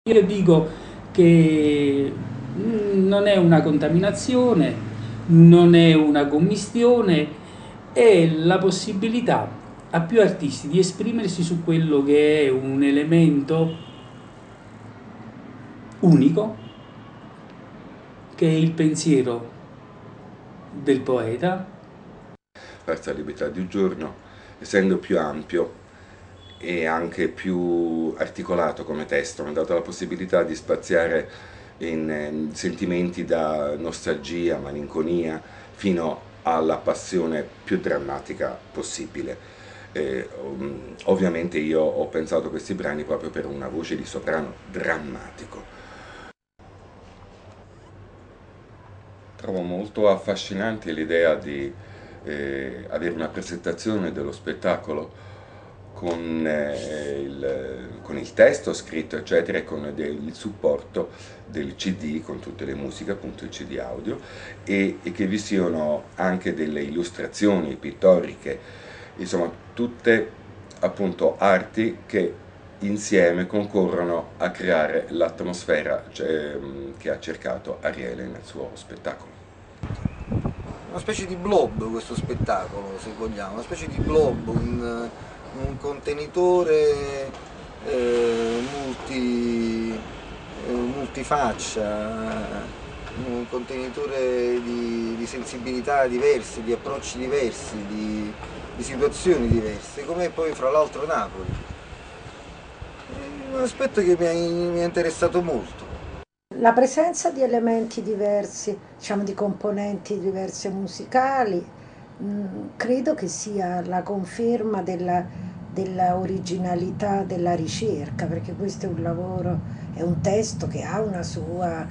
Io le dico che non è una contaminazione, non è una commistione, è la possibilità a più artisti di esprimersi su quello che è un elemento unico, che è il pensiero del poeta. Forza Libertà di un giorno, essendo più ampio e anche più articolato come testo, mi ha dato la possibilità di spaziare in sentimenti da nostalgia, malinconia, fino alla passione più drammatica possibile. Ovviamente io ho pensato questi brani proprio per una voce di soprano drammatico. Trovo molto affascinante l'idea di avere una presentazione dello spettacolo con il testo scritto, eccetera, e con il supporto del CD, con tutte le musiche, appunto il CD audio, e che vi siano anche delle illustrazioni pittoriche, insomma, tutte appunto arti che insieme concorrono a creare l'atmosfera che ha cercato Ariele nel suo spettacolo. Una specie di blob questo spettacolo, se vogliamo, una specie di blob, un contenitore multifaccia, un contenitore di sensibilità diverse, di approcci diversi, di situazioni diverse, come poi fra l'altro Napoli. È un aspetto che mi ha interessato molto. La presenza di elementi diversi, diciamo di componenti diverse musicali, credo che sia la conferma della originalità della ricerca, perché questo è un lavoro, è un testo che ha una sua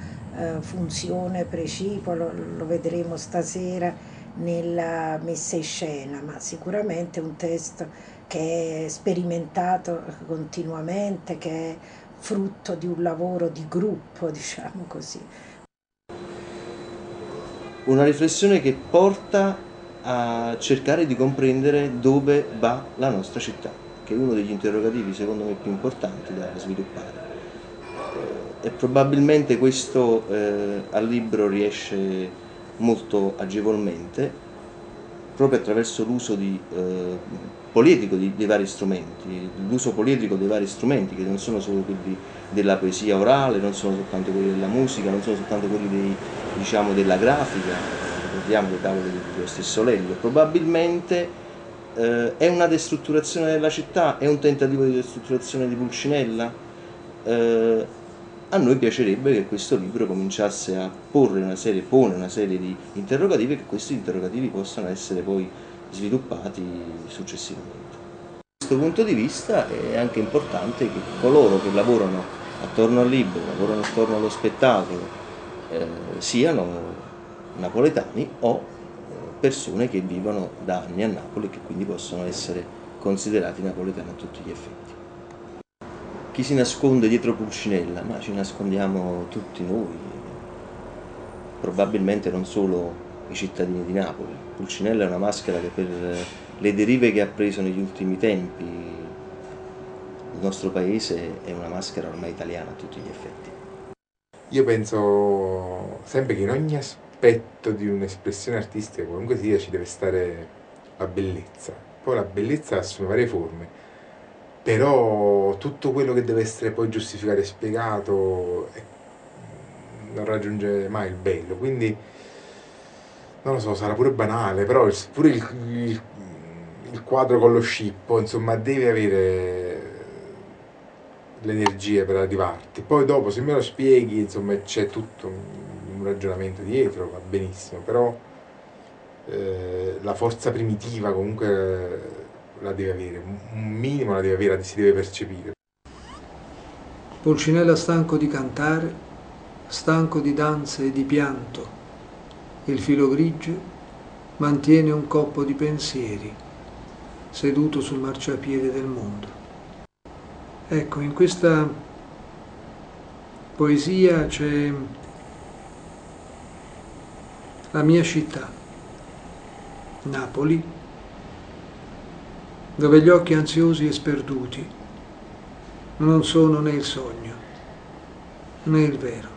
funzione precipua, lo vedremo stasera nella messa in scena, ma sicuramente è un testo che è sperimentato continuamente, che è frutto di un lavoro di gruppo, diciamo così. Una riflessione che porta a cercare di comprendere dove va la nostra città, che è uno degli interrogativi secondo me più importanti da sviluppare. E probabilmente questo al libro riesce molto agevolmente proprio attraverso l'uso poliedrico dei vari strumenti, l'uso poliedrico dei vari strumenti che non sono solo quelli della poesia orale, non sono soltanto quelli della musica, non sono soltanto quelli diciamo, della grafica, ricordiamo le tavole dello stesso Lelio. Probabilmente è una destrutturazione della città, è un tentativo di destrutturazione di Pulcinella. A noi piacerebbe che questo libro cominciasse a pone una serie di interrogativi e che questi interrogativi possano essere poi sviluppati successivamente. Da questo punto di vista è anche importante che coloro che lavorano attorno al libro, lavorano attorno allo spettacolo, siano napoletani o persone che vivono da anni a Napoli e che quindi possono essere considerati napoletani a tutti gli effetti. Chi si nasconde dietro Pulcinella? Ma ci nascondiamo tutti noi, probabilmente non solo i cittadini di Napoli. Pulcinella è una maschera che per le derive che ha preso negli ultimi tempi il nostro paese è una maschera ormai italiana a tutti gli effetti. Io penso sempre che in ogni aspetto di un'espressione artistica, qualunque sia, ci deve stare la bellezza. Poi la bellezza assume varie forme, però tutto quello che deve essere poi giustificato e spiegato non raggiunge mai il bello. Quindi, non lo so, sarà pure banale, però pure il quadro con lo scippo, insomma, deve avere le energie per arrivarti. Poi dopo, se me lo spieghi, insomma, c'è tutto un ragionamento dietro, va benissimo, però la forza primitiva comunque la deve avere, un minimo la deve avere, si deve percepire. Pulcinella stanco di cantare, stanco di danze e di pianto, il filo grigio mantiene un coppo di pensieri, seduto sul marciapiede del mondo. Ecco, in questa poesia c'è la mia città, Napoli, dove gli occhi ansiosi e sperduti non sono né il sogno né il vero.